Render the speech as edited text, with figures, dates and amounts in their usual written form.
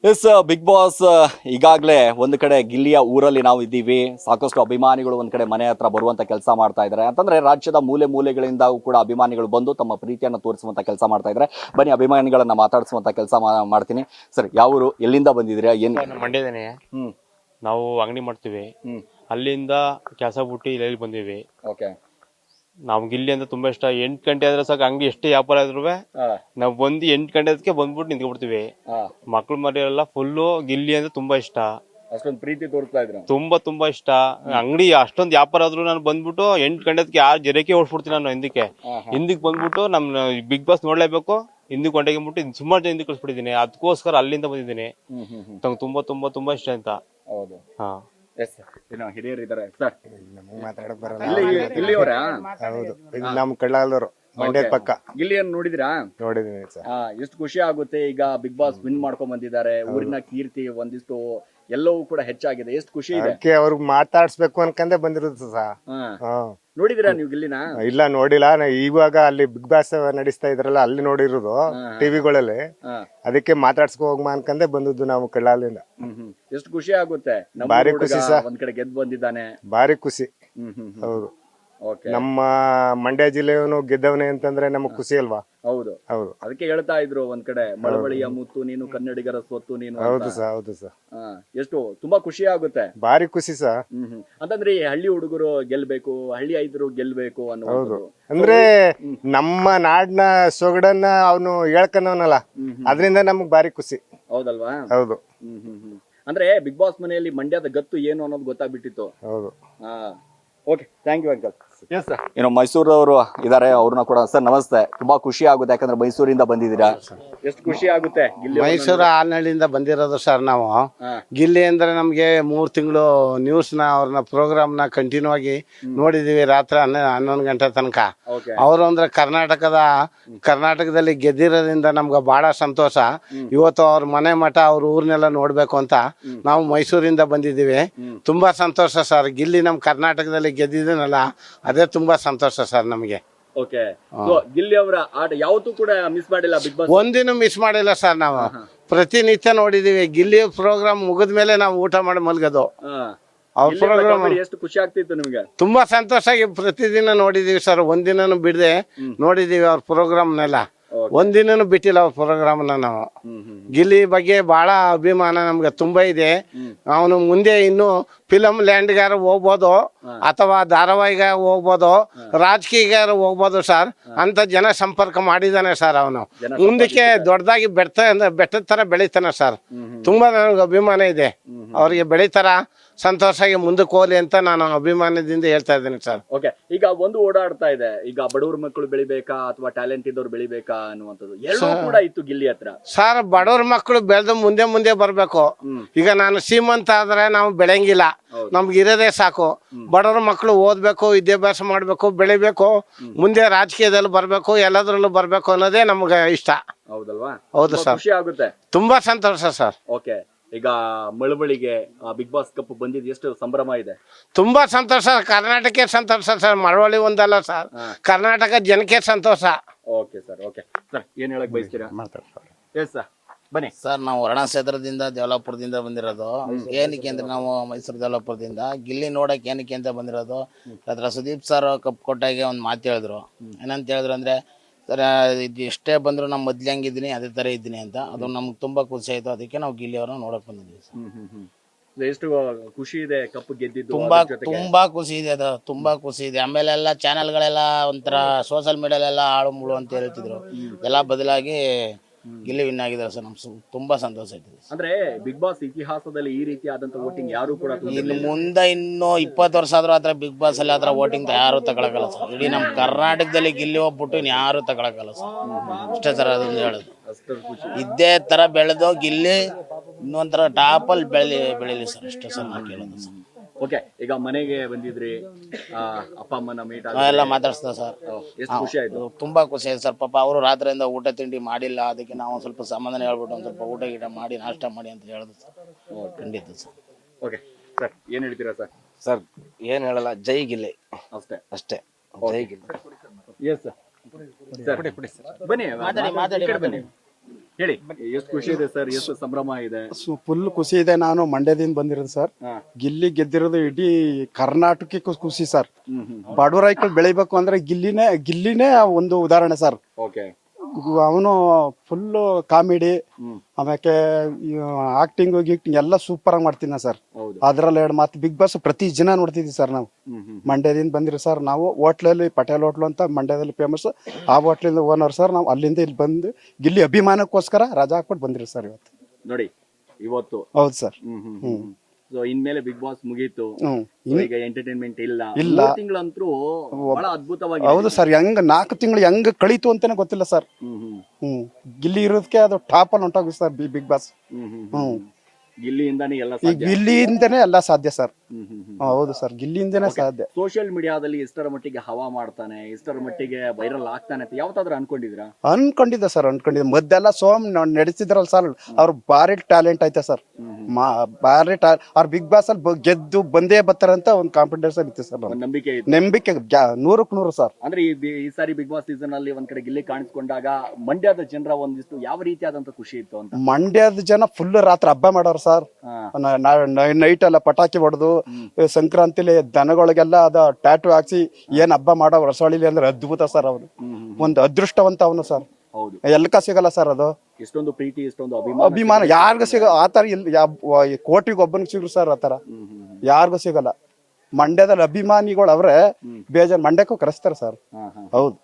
S big boss ಈಗಾಗಲೇ ಒಂದು ಕಡೆ ಗಿಲ್ಲಿಯ ಊರಲ್ಲಿ ನಾವು ಇದ್ದೀವಿ. ಸಾಕಷ್ಟು ಅಭಿಮಾನಿಗಳು ಒಂದ್ ಕಡೆ ಮನೆ ಹತ್ರ ಬರುವಂತ ಕೆಲಸ ಮಾಡ್ತಾ ಇದ್ದಾರೆ. ಅಂತಂದ್ರೆ ರಾಜ್ಯದ ಮೂಲೆ ಮೂಲೆಗಳಿಂದ ಕೂಡ ಅಭಿಮಾನಿಗಳು ಬಂದು ತಮ್ಮ ಪ್ರೀತಿಯನ್ನು ತೋರಿಸುವಂತ ಕೆಲಸ ಮಾಡ್ತಾ ಇದ್ದಾರೆ. ಬನ್ನಿ ಅಭಿಮಾನಿಗಳನ್ನ ಮಾತಾಡಿಸುವಂತ ಕೆಲಸ ಮಾಡ್ತೀನಿ. ಸರ್, ಯಾವೂರು, ಎಲ್ಲಿಂದ ಬಂದಿದ್ದೀರಾ? ಏನ್ ಮಂಡ್ಯದೇನೆ. ನಾವು ಅಂಗಡಿ ಮಾಡ್ತೀವಿ. ಅಲ್ಲಿಂದ ಕೆಲಸ ಬಿಟ್ಟು ಇಲ್ಲಿ ಬಂದಿವಿ. ಓಕೆ. ನಮ್ಗೆ ಇಲ್ಲಿ ಅಂದ್ರೆ ತುಂಬಾ ಇಷ್ಟ. 8 ಗಂಟೆ ಆದ್ರೆ ಸಾಕು, ಅಂಗಡಿ ಎಷ್ಟೇ ವ್ಯಾಪಾರ ಆದ್ರೂ ನಾವ್ ಬಂದು 8 ಗಂಟೆ ಅದಕ್ಕೆ ಬಂದ್ಬಿಟ್ಟು ನಿಂತ್ಕೊಬಿಡ್ತೀವಿ. ಮಕ್ಳು ಮರಿ ಎಲ್ಲ ಫುಲ್ಲು ಗಿಲ್ಲಿ ಅಂದ್ರೆ ತುಂಬಾ ಇಷ್ಟ. ಅಷ್ಟೊಂದು ಪ್ರೀತಿ ತೋರಿಸ್ತಾ ಇದ್ರು. ತುಂಬಾ ಇಷ್ಟ. ಅಂಗಡಿ ಅಷ್ಟೊಂದು ವ್ಯಾಪಾರ ಆದ್ರೂ ನಾನು ಬಂದ್ಬಿಟ್ಟು 8 ಗಂಟೆದಕ್ಕೆ ಯಾರು ಜರಕೆ ಓಡಿಸ್ಬಿಡ್ತೀನಿ. ನಾನು ಹಿಂದಕ್ಕೆ ಬಂದ್ಬಿಟ್ಟು ನಮ್ ಬಿಗ್ ಬಾಸ್ ನೋಡ್ಲೇಬೇಕು, ಹಿಂದಕ್ಕೆ ಕೊಂಡೋಗ್ಬಿಟ್ಟು ಸುಮಾರು ಜನ ಹಿಂದಕ್ಕೆ ಕಳಿಸ್ಬಿಟ್ಟಿದ್ದೀನಿ. ಅದಕ್ಕೋಸ್ಕರ ಅಲ್ಲಿಂದ ಬಂದಿದ್ದೀನಿ. ನಂಗೆ ತುಂಬಾ ಇಷ್ಟ ಅಂತ. ಹೌದು. ಹಾ, ಹಿರಿಯರು ಇದಾರೆ ಸರ್. ಮಾತಾಡಕ್ ಬರಲ್ಲ. ಇಲ್ಲಿಯವರಾ? ಹೌದು, ನಮ್ ಕಳ್ಳಾಲದವರು, ಮಂಡ್ಯದ ಪಕ್ಕ. ಗಿಲ್ಲಿಯನ್ನು ನೋಡಿದಿರಾ? ನೋಡಿದೀನಿ ಸರ್. ಎಷ್ಟು ಖುಷಿ ಆಗುತ್ತೆ. ಈಗ ಬಿಗ್ ಬಾಸ್ ವಿನ್ ಮಾಡ್ಕೊಂಡ್ ಬಂದಿದ್ದಾರೆ. ಊರಿನ ಕೀರ್ತಿ ಒಂದಿಷ್ಟು ಎಲ್ಲವೂ ಕೂಡ ಹೆಚ್ಚಾಗಿದೆ. ಎಷ್ಟು ಖುಷಿ ಇದೆ. ಅದಕ್ಕೆ ಅವ್ರಿಗೆ ಮಾತಾಡ್ಸ್ಬೇಕು ಅನ್ಕಂದೆ ಬಂದಿರೋದು ಸರ್. ನೋಡಿದಿರಾ ನೀವು ಗಿಲ್ಲಿನ? ಇಲ್ಲ, ನೋಡಿಲ್ಲ. ಇವಾಗ ಅಲ್ಲಿ ಬಿಗ್ ಬಾಸ್ ನಡೆಸ್ತಾ ಇದ್ರಲ್ಲ, ಅಲ್ಲಿ ನೋಡಿರೋದು ಟಿವಿಗಳಲ್ಲಿ. ಅದಕ್ಕೆ ಮಾತಾಡ್ಸ್ಕೊ ಹೋಗ್ಮಾ ಅನ್ಕಂದೆ ಬಂದದ್ದು ನಾವು ಕಳ್ಳಾಲಿಂದ. ಎಷ್ಟು ಖುಷಿ ಆಗುತ್ತೆ. ಭಾರಿ ಖುಷಿ ಸರ್. ಒಂದ್ ಕಡೆ ಗೆದ್ದು ಬಂದಿದ್ದಾನೆ. ಭಾರಿ ಖುಷಿ. ಹೌದು. ನಮ್ಮ ಮಂಡ್ಯ ಜಿಲ್ಲೆಯವನು ಗೆದ್ದವನೇ ಅಂತಂದ್ರೆ ನಮಗ್ ಖುಷಿ ಅಲ್ವಾ? ಹೌದು ಹೌದು. ಅದಕ್ಕೆ ಹೇಳ್ತಾ ಇದ್ರು ಒಂದ್ ಕಡೆ, ಮಳವಳಿಯ ಮುತ್ತು ನೀನು, ಕನ್ನಡಿಗರ ಸ್ವತ್ತು ನೀನು. ಹೌದು ಸರ್. ಹೌದು ಸರ್. ಎಷ್ಟು ತುಂಬಾ ಖುಷಿ ಆಗುತ್ತೆ. ಭಾರಿ ಖುಷಿ ಸರ್. ಅಂತಂದ್ರೆ ಈ ಹಳ್ಳಿ ಹುಡುಗರು ಗೆಲ್ಬೇಕು, ಹಳ್ಳಿ ಐದ್ರು ಗೆಲ್ಬೇಕು ಅನ್ನೋದು. ಅಂದ್ರೆ ನಮ್ಮ ನಾಡಿನ ಸೊಗಡನ್ನ ಅವನು ಹೇಳ್ಕನವನಲ್ಲ, ಅದರಿಂದ ನಮಗ್ ಭಾರಿ ಖುಷಿ. ಹೌದಲ್ವಾ? ಹೌದು. ಅಂದ್ರೆ ಬಿಗ್ ಬಾಸ್ ಮನೆಯಲ್ಲಿ ಮಂಡ್ಯದ ಗತ್ತು ಏನು ಅನ್ನೋದು ಗೊತ್ತಾಗ್ಬಿಟ್ಟಿತ್ತು. ಹೌದು. Okay, thank you uncle. ಏನು ಮೈಸೂರವರು ಇದಾರೆ, ಅವ್ರನ್ನ ಕೂಡ. ಸರ್ ನಮಸ್ತೆ. ತುಂಬಾ ಖುಷಿ ಆಗುತ್ತೆ, ಯಾಕಂದ್ರೆ ಮೈಸೂರಿಂದ ಬಂದಿದ್ದೀರಾ. ಎಷ್ಟು ಖುಷಿ ಆಗುತ್ತೆ. ಮೈಸೂರು ಆಲ್ನಳ್ಳಿಯಿಂದ ಬಂದಿರೋದು ಸರ್ ನಾವು. ಗಿಲ್ಲಿ ಅಂದ್ರೆ ನಮ್ಗೆ 3 ತಿಂಗಳು ನ್ಯೂಸ್ ನ ಅವ್ರನ್ನ ಪ್ರೋಗ್ರಾಮ್ ನ ಕಂಟಿನ್ಯೂ ಆಗಿ ನೋಡಿದೀವಿ. ರಾತ್ರಿ 11 ಗಂಟೆ ತನಕ. ಅವರು ಅಂದ್ರೆ ಕರ್ನಾಟಕದಲ್ಲಿ ಗೆದ್ದಿರೋದ್ರಿಂದ ನಮ್ಗೆ ಬಹಳ ಸಂತೋಷ. ಇವತ್ತು ಅವ್ರ ಮನೆ ಮಠ, ಅವ್ರ ಊರ್ನೆಲ್ಲ ನೋಡ್ಬೇಕು ಅಂತ ನಾವು ಮೈಸೂರಿಂದ ಬಂದಿದ್ದೀವಿ. ತುಂಬಾ ಸಂತೋಷ ಸರ್. ಗಿಲ್ಲಿ ನಮ್ ಕರ್ನಾಟಕದಲ್ಲಿ ಗೆದ್ದಿದ್ದೀನಲ್ಲ, ಅದೇ ತುಂಬಾ ಸಂತೋಷ ಸರ್ ನಮಗೆ. ಓಕೆ. ಗಿಲ್ಲಿ ಅವರ ಆಟ ಯಾವತ್ತೂ ಕೂಡ ಮಿಸ್ ಮಾಡಿಲ್ಲ ಬಿಗ್ ಬಾಸ್? ಒಂದಿನ ಮಿಸ್ ಮಾಡಿಲ್ಲ ಸರ್. ನಾವು ಪ್ರತಿನಿತ್ಯ ನೋಡಿದೀವಿ. ಗಿಲ್ಲಿ ಪ್ರೋಗ್ರಾಮ್ ಮುಗಿದ್ಮೇಲೆ ನಾವು ಊಟ ಮಾಡಿ ಮಲ್ಗೋದು. ಅವ್ರ ಪ್ರೋಗ್ರಾಮ್ ಎಷ್ಟು ಖುಷಿ ಆಗ್ತಿತ್ತು ನಿಮ್ಗೆ? ತುಂಬಾ ಸಂತೋಷ ಆಗಿ ಪ್ರತಿದಿನ ನೋಡಿದೀವಿ ಸರ್. ಒಂದಿನನು ಬಿಡದೆ ನೋಡಿದೀವಿ ಅವ್ರ ಪ್ರೋಗ್ರಾಮ್ನೆಲ್ಲ. ಒಂದಿನನು ಬಿಟ್ಟಿಲ್ಲ ಅವ್ರ ಪ್ರೋಗ್ರಾಮ್ ನಾವು. ಗಿಲ್ಲಿ ಬಗ್ಗೆ ಬಹಳ ಅಭಿಮಾನ ನಮ್ಗೆ ತುಂಬಾ ಇದೆ. ಅವನು ಮುಂದೆ ಇನ್ನು ಫಿಲಂ ಲ್ಯಾಂಡ್ಗಾರ ಹೋಗ್ಬೋದು, ಅಥವಾ ಧಾರಾವಾಹಿಗಾರ ಹೋಗ್ಬೋದು, ರಾಜಕೀಯಗಾರ ಹೋಗ್ಬೋದು ಸರ್. ಅಂತ ಜನ ಸಂಪರ್ಕ ಮಾಡಿದಾನೆ ಸರ್. ಅವನು ಮುಂದಕ್ಕೆ ದೊಡ್ಡದಾಗಿ ಬೆಟ್ಟದ ತರ ಬೆಳಿತಾನೆ ಸರ್. ತುಂಬಾ ನನಗೆ ಅಭಿಮಾನ ಇದೆ. ಅವ್ರಿಗೆ ಬೆಳಿತಾರ ಸಂತೋಷವಾಗಿ ಮುಂದಕ್ಕೆ ಹೋಗ್ಲಿ ಅಂತ ನಾನು ಅಭಿಮಾನದಿಂದ ಹೇಳ್ತಾ ಇದ್ದೀನಿ ಸರ್. ಓಕೆ. ಈಗ ಒಂದು ಓಡಾಡ್ತಾ ಇದೆ, ಈಗ ಬಡವ್ರ ಮಕ್ಕಳು ಬೆಳಿಬೇಕಾ ಅಥವಾ ಟ್ಯಾಲೆಂಟ್ ಇದ್ದವ್ರು ಬೆಳಿಬೇಕಾ ಅನ್ನುವಂಥದ್ದು ಎಲ್ಲವೂ ಕೂಡ ಇತ್ತು ಗಿಲ್ಲಿ ಹತ್ರ. ಸರ್, ಬಡವ್ರ ಮಕ್ಕಳು ಬೆಳೆದು ಮುಂದೆ ಬರ್ಬೇಕು. ಈಗ ನಾನು ಶ್ರೀಮಂತ ಆದ್ರೆ ನಾವು ಬೆಳೆಯಂಗಿಲ್ಲ, ನಮ್ಗೆ ಇರೋದೇ ಸಾಕು. ಬಡವ್ರ ಮಕ್ಕಳು ಓದ್ಬೇಕು, ವಿದ್ಯಾಭ್ಯಾಸ ಮಾಡ್ಬೇಕು, ಬೆಳಿಬೇಕು, ಮುಂದೆ ರಾಜಕೀಯದಲ್ಲಿ ಬರ್ಬೇಕು, ಎಲ್ಲದ್ರಲ್ಲೂ ಬರ್ಬೇಕು ಅನ್ನೋದೇ ನಮ್ಗೆ ಇಷ್ಟ. ಹೌದಲ್ವಾ? ಹೌದು ಸರ್. ಖುಷಿ ಆಗುತ್ತೆ. ತುಂಬಾ ಸಂತೋಷ ಸರ್. ಓಕೆ. ಈಗ ಮಳವಳಿಗೆ ಬಿಗ್ ಬಾಸ್ ಕಪ್ ಬಂದಿದ್ದು ಎಷ್ಟು ಸಂಭ್ರಮ ಇದೆ. ತುಂಬಾ ಸಂತೋಷ. ಕರ್ನಾಟಕಕ್ಕೆ ಸಂತೋಷ ಸರ್. ಮಳವಳ್ಳಿ ಒಂದಲ್ಲ ಸರ್, ಕರ್ನಾಟಕ ಜನಕ್ಕೆ ಸಂತೋಷ. Okay sir. ಓಕೆ ಸರ್, ಏನ್ ಹೇಳಕ್ ಬಯಸ್ತೀರಾ? ಎಸ್ ಸರ್, ಬನ್ನಿ ಸರ್. ನಾವು ವರ್ಣ ಕ್ಷೇತ್ರದಿಂದ ದೇವಲಾಪುರದಿಂದ ಬಂದಿರೋದು. ಏನಕ್ಕೆ ಅಂದ್ರೆ ನಾವು ಮೈಸೂರು ದೇವಲಾಪುರದಿಂದ ಗಿಲ್ಲಿ ನೋಡಕ್ ಏನಕ್ಕೆ ಅಂತ ಬಂದಿರೋದು. ಅದ್ರ ಸುದೀಪ್ ಸರ್ ಕಪ್ ಕೊಟ್ಟಾಗೆ ಒಂದು ಮಾತು ಹೇಳಿದ್ರು. ಏನಂತ ಹೇಳಿದ್ರು ಅಂದ್ರೆ, ಸರ್ ಇದು ಎಷ್ಟೇ ಬಂದ್ರು ನಾವು ಮೊದ್ಲು ಹೆಂಗಿದ್ದೀನಿ ಅದೇ ತರ ಇದ್ದೀನಿ ಅಂತ. ಅದು ನಮ್ಗೆ ತುಂಬಾ ಖುಷಿ ಆಯ್ತು. ಅದಕ್ಕೆ ನಾವು ಗಿಲ್ಲಿ ಅವ್ರನ್ನ ನೋಡಕ್ ಬಂದಿದ್ದೀವಿ ಸರ್. ಎಷ್ಟು ಖುಷಿ ಇದೆ ಕಪ್ ಗೆದ್ದಿದ್ದು? ತುಂಬಾ ಖುಷಿ ಇದೆ. ಅದು ತುಂಬಾ ಖುಷಿ ಇದೆ. ಆಮೇಲೆ ಎಲ್ಲ ಚಾನೆಲ್ಗಳೆಲ್ಲ ಒಂಥರ ಸೋಷಿಯಲ್ ಮೀಡಿಯಾಲೆಲ್ಲ ಆಳು ಮುಳು ಅಂತ ಹೇಳ್ತಿದ್ರು. ಎಲ್ಲ ಬದಲಾಗಿ ಗಿಲ್ಲಿ ವಿನ್ ಆಗಿದ್ದಾರೆ ಸರ್. ನಮ್ಗೆ ತುಂಬಾ ಸಂತೋಷ ಆಯ್ತದೆ. ಅಂದ್ರೆ ಬಿಗ್ ಬಾಸ್ ಇತಿಹಾಸದಲ್ಲಿ ಈ ರೀತಿಯಾದಂತ ವೋಟಿಂಗ್ ಯಾರು ಕೂಡ ಇನ್ನು ಮುಂದೆ ಇನ್ನು 20 ವರ್ಷ ಆದ್ರೂ ಆತರ ಬಿಗ್ ಬಾಸ್ ಅಲ್ಲಿ ಆತರ ವೋಟಿಂಗ್ ಯಾರು ತಗೊಳಕಲ್ಲ ಸರ್. ಇಡೀ ನಮ್ ಕರ್ನಾಟಕದಲ್ಲಿ ಗಿಲ್ಲಿ ಹೋಗ್ಬಿಟ್ಟು ಇನ್ ಯಾರು ತಗೊಳಕಲ್ಲ ಸರ್. ಅಷ್ಟೇ ಸರ್ ಅದನ್ನ ಹೇಳುದು. ಇದೇ ತರ ಬೆಳೆದು ಗಿಲ್ಲಿ ಇನ್ನೊಂಥರ ಟಾಪ್ ಅಲ್ಲಿ ಬೆಳಿಲಿ ಸರ್. ಅಷ್ಟೇ ಸರ್ ನಾನು ಕೇಳೋದು ಸರ್. ಓಕೆ. ಈಗ ಮನೆಗೆ ಬಂದಿದ್ರಿ, ಅಪ್ಪ ಅಮ್ಮನ ಮೀಟ್ ಎಲ್ಲ ಮಾತಾಡ್ಸ್ತಾ ಸರ್. ಎಷ್ಟು ಖುಷಿ ಆಯ್ತು? ತುಂಬಾ ಖುಷಿ ಆಯ್ತು ಸರ್. ಪಾಪ ಅವರು ರಾತ್ರಿಯಿಂದ ಊಟ ತಿಂಡಿ ಮಾಡಿಲ್ಲ. ಅದಕ್ಕೆ ನಾವು ಸ್ವಲ್ಪ ಸಮಾಧಾನ ಹೇಳ್ಬಿಟ್ಟು ಒಂದ್ ಸ್ವಲ್ಪ ಊಟ ಗೀಟ ಮಾಡಿ ನಾಷ್ಟ ಮಾಡಿ ಅಂತ ಹೇಳಿದ್ರು ಸರ್. ಖಂಡಿತ ಸರ್. ಓಕೆ ಸರ್, ಏನ್ ಹೇಳ್ತೀರಾ ಸರ್? ಸರ್ ಏನ್ ಹೇಳಲ್ಲ, ಜೈ ಗಿಲ್ಲಿ ಅಷ್ಟೇ. ಜೈ ಗಿಲ್ಲಿ. Yes sir. ಬನ್ನಿ, ಮಾತಾಡಿ ಬನ್ನಿ. ಹೇಳಿ, ಎಷ್ಟು ಖುಷಿ ಇದೆ ಸರ್, ಎಷ್ಟು ಸಂಭ್ರಮ ಇದೆ? ಫುಲ್ ಖುಷಿ ಇದೆ. ನಾನು ಮಂಡ್ಯದಿಂದ ಬಂದಿರೋದು ಸರ್. ಗಿಲ್ಲಿ ಗೆದ್ದಿರೋದು ಇಡೀ ಕರ್ನಾಟಕಕ್ಕೆ ಖುಷಿ ಸರ್. ಬಡವ ರೈತರು ಬೆಳಿಬೇಕು ಅಂದ್ರೆ ಗಿಲ್ಲಿನೇ ಒಂದು ಉದಾಹರಣೆ ಸರ್. ಓಕೆ. ಅವನು ಫುಲ್ ಕಾಮಿಡಿ, ಆಮೇಲೆ ಆಕ್ಟಿಂಗ್ ಗಿಕ್ಟಿಂಗ್ ಎಲ್ಲ ಸೂಪರ್ ಆಗಿ ಮಾಡ್ತೀನಿ ಸರ್. ಅದ್ರಲ್ಲಿ ಎರಡು ಮಾತು, ಬಿಗ್ ಬಾಸ್ ಪ್ರತಿ ಜನ ನೋಡ್ತಿದ್ವಿ ಸರ್. ನಾವು ಮಂಡ್ಯದಿಂದ ಬಂದಿರಿ ಸರ್. ನಾವು ಹೋಟ್ಲಲ್ಲಿ ಪಟೇಲ್ ಹೋಟ್ಲು ಅಂತ ಮಂಡ್ಯದಲ್ಲಿ ಫೇಮಸ್, ಆ ಹೋಟ್ಲಿಂದ ಓನರ್ ಸರ್. ನಾವು ಅಲ್ಲಿಂದ ಇಲ್ಲಿ ಬಂದು ಗಿಲ್ಲಿ ಅಭಿಮಾನಕ್ಕೋಸ್ಕರ ರಜಾ ಹಾಕ್ಬಿಟ್ಟು ಬಂದಿರಿ ಸರ್ ಇವತ್ತು. ನೋಡಿ ಇವತ್ತು. ಹೌದು ಸರ್. ಸೊ ಇನ್ಮೇಲೆ ಬಿಗ್ ಬಾಸ್ ಮುಗೀತು, ಈಗ ಎಂಟರ್ಟೈನ್ಮೆಂಟ್ ಇಲ್ಲ. ತಿಂಗಳಂತೂ ಬಹಳ ಅದ್ಭುತವಾಗಿ. ಹೌದು ಸರ್. ಹೆಂಗ್ 4 ತಿಂಗಳು ಹೆಂಗ್ ಕಳೀತು ಅಂತಾನೆ ಗೊತ್ತಿಲ್ಲ ಸರ್. ಗಿಲ್ಲಿ ಇರೋದಕ್ಕೆ ಅದು ಟಾಪ್ ಅಲ್ಲಿ ಹೊಂಟೋಗಿ ಸರ್ ಬಿಗ್ ಬಾಸ್. ಗಿಲ್ಲಿಯಿಂದಾನೇ ಎಲ್ಲ ಈ ಗಿಲ್ಲಿಯಿಂದನೇ ಎಲ್ಲ ಸಾಧ್ಯ ಸರ್. ಹೌದು ಸರ್, ಗಿಲ್ಲಿಯಿಂದನೇ ಸಾಧ್ಯ. ಸೋಷಿಯಲ್ ಮೀಡಿಯಾದಲ್ಲಿ ಇಷ್ಟರ ಮಟ್ಟಿಗೆ ಹವಾ ಮಾಡ್ತಾನೆ, ಇಷ್ಟರ ಮಟ್ಟಿಗೆ ವೈರಲ್ ಆಗ್ತಾನೆ ಅಂತ ಯಾವತ್ತಾದ್ರೂ ಅನ್ಕೊಂಡಿದ್ರಾ? ಅನ್ಕೊಂಡಿದ್ದೆ ಸರ್, ಅನ್ಕೊಂಡಿದ್ದೆ. ಮೊದಲೆಲ್ಲ ನಡೆಸಿದ್ರಲ್ಲ ಸರ್, ಅವ್ರು ಭಾರಿ ಟ್ಯಾಲೆಂಟ್ ಐತೆ ಸರ್. ಭಾರಿ ಅವ್ರು ಬಿಗ್ ಬಾಸ್ ಅಲ್ಲಿ ಗೆದ್ದು ಬಂದೇ ಬರ್ತಾರಂತ ಒಂದು ಕಾನ್ಫಿಡೆನ್ಸ್ ಇತ್ತು ಸರ್. ನಂಬಿಕೆ 100ಕ್ಕೆ 100 ಸರ್. ಅಂದ್ರೆ ಈ ಸಾರಿ ಬಿಗ್ ಬಾಸ್ ಸೀಸನ್ ಅಲ್ಲಿ ಒಂದ್ ಕಡೆ ಗಿಲ್ಲಿ ಕಾಣಿಸ್ಕೊಂಡಾಗ ಮಂಡ್ಯದ ಜನರ ಒಂದಿಷ್ಟು ಯಾವ ರೀತಿಯಾದಂತ ಖುಷಿ ಇತ್ತು ಅಂತ? ಮಂಡ್ಯದ ಜನ ಫುಲ್ ರಾತ್ರಿ ಹಬ್ಬ ಮಾಡೋರು ಸರ್. ನೈಟ್ ಎಲ್ಲ ಪಟಾಕಿ ಹೊಡೆದು ಸಂಕ್ರಾಂತಿಲಿ ದನಗಳಿಗೆಲ್ಲ ಅದ ಟ್ಯಾಟು ಹಾಕ್ಸಿ ಏನ್ ಹಬ್ಬ ಮಾಡೋ ರಸವಳಿಲಿ ಅಂದ್ರೆ ಅದ್ಭುತ ಸರ್. ಅವನು ಒಂದು ಅದೃಷ್ಟವಂತ ಅವನು ಸರ್. ಎಲ್ಕ ಸಿಗಲ್ಲ ಸರ್ ಅದು. ಎಷ್ಟೊಂದು ಪ್ರೀತಿ, ಎಷ್ಟೊಂದು ಅಭಿಮಾನ ಯಾರಿಗೂ ಸಿಗ ಆತರ ಕೋಟಿಗೆ ಒಬ್ಬನಿಗೆ ಸಿಗ್ರು ಸರ್. ಆತರ ಯಾರಿಗೂ ಸಿಗಲ್ಲ. ಮಂಡ್ಯದಲ್ಲಿ ಅಭಿಮಾನಿಗಳು ಅವ್ರೆ ಬೇಜಾರ್ ಮಂಡ್ಯಕ್ಕೂ ಕರೆಸ್ತಾರೆ ಸರ್. ಹೌದು.